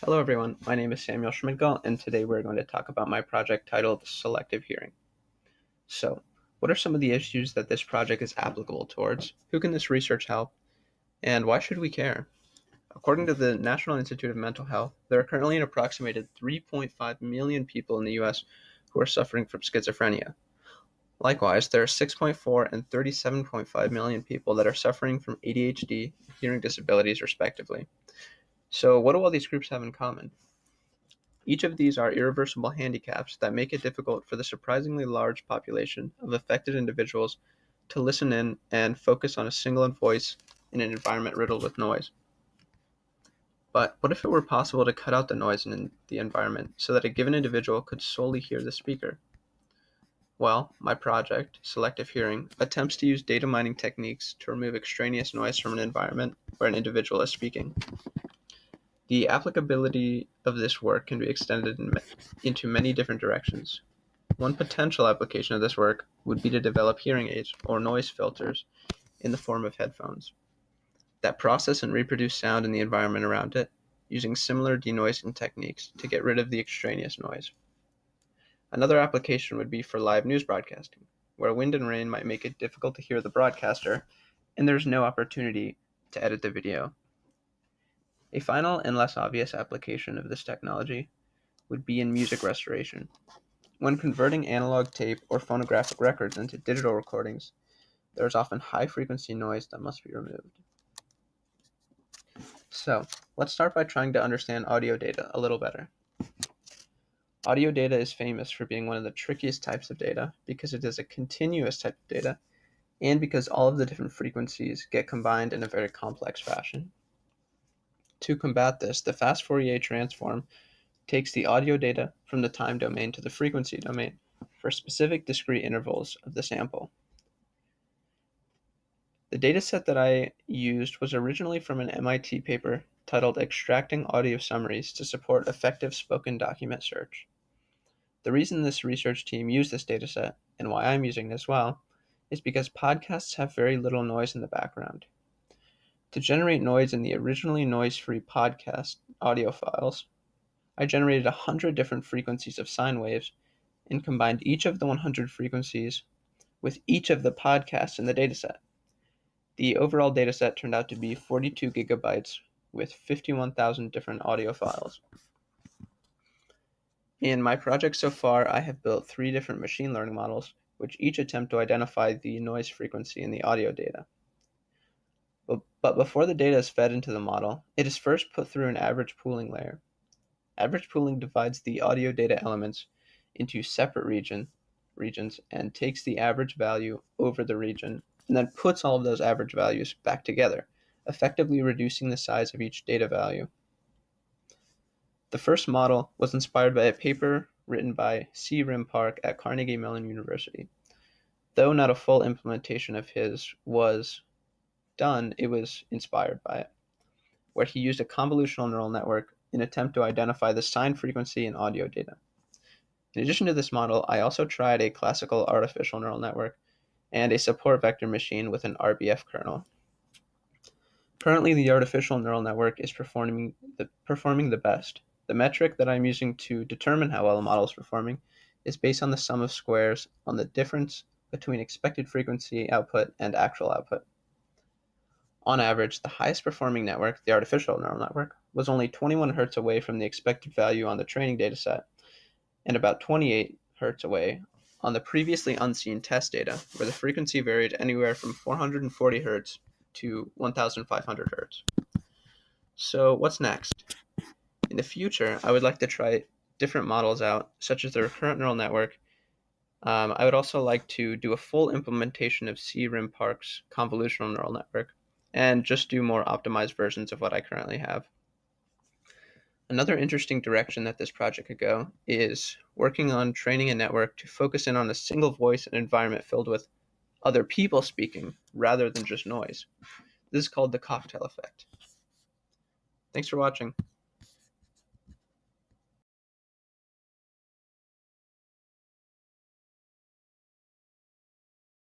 Hello everyone, my name is Samuel Schmidgall, and today we're going to talk about my project titled Selective Hearing. So, what are some of the issues that this project is applicable towards? Who can this research help? And why should we care? According to the National Institute of Mental Health, there are currently an approximated 3.5 million people in the US who are suffering from schizophrenia. Likewise, there are 6.4 and 37.5 million people that are suffering from ADHD and hearing disabilities, respectively. So, what do all these groups have in common? Each of these are irreversible handicaps that make it difficult for the surprisingly large population of affected individuals to listen in and focus on a single voice in an environment riddled with noise. But what if it were possible to cut out the noise in the environment so that a given individual could solely hear the speaker? Well, my project, Selective Hearing, attempts to use data mining techniques to remove extraneous noise from an environment where an individual is speaking. The applicability of this work can be extended into many different directions. One potential application of this work would be to develop hearing aids or noise filters in the form of headphones that process and reproduce sound in the environment around it, using similar denoising techniques to get rid of the extraneous noise. Another application would be for live news broadcasting, where wind and rain might make it difficult to hear the broadcaster, and there's no opportunity to edit the video. A final and less obvious application of this technology would be in music restoration. When converting analog tape or phonographic records into digital recordings, there is often high-frequency noise that must be removed. So, let's start by trying to understand audio data a little better. Audio data is famous for being one of the trickiest types of data because it is a continuous type of data and because all of the different frequencies get combined in a very complex fashion. To combat this, the fast Fourier transform takes the audio data from the time domain to the frequency domain for specific discrete intervals of the sample. The dataset that I used was originally from an MIT paper titled Extracting Audio Summaries to Support Effective Spoken Document Search. The reason this research team used this dataset, and why I'm using it as well, is because podcasts have very little noise in the background. To generate noise in the originally noise-free podcast audio files, I generated 100 different frequencies of sine waves and combined each of the 100 frequencies with each of the podcasts in the dataset. The overall dataset turned out to be 42 gigabytes with 51,000 different audio files. In my project so far, I have built 3 different machine learning models, which each attempt to identify the noise frequency in the audio data. But before the data is fed into the model, it is first put through an average pooling layer. Average pooling divides the audio data elements into separate regions and takes the average value over the region and then puts all of those average values back together, effectively reducing the size of each data value. The first model was inspired by a paper written by C. Rim Park at Carnegie Mellon University. Though not a full implementation of his was done, it was inspired by it, where he used a convolutional neural network in an attempt to identify the sine frequency in audio data. In addition to this model, I also tried a classical artificial neural network and a support vector machine with an RBF kernel. Currently, the artificial neural network is performing the best. The metric that I'm using to determine how well a model is performing is based on the sum of squares on the difference between expected frequency output and actual output. On average, the highest performing network, the artificial neural network, was only 21 hertz away from the expected value on the training dataset and about 28 hertz away on the previously unseen test data, where the frequency varied anywhere from 440 hertz to 1500 hertz. So what's next? In the future, I would like to try different models out, such as the recurrent neural network. I would also like to do a full implementation of C. Rim Park's convolutional neural network and just do more optimized versions of what I currently have. Another interesting direction that this project could go is working on training a network to focus in on a single voice and environment filled with other people speaking rather than just noise. This is called the cocktail effect. Thanks for watching.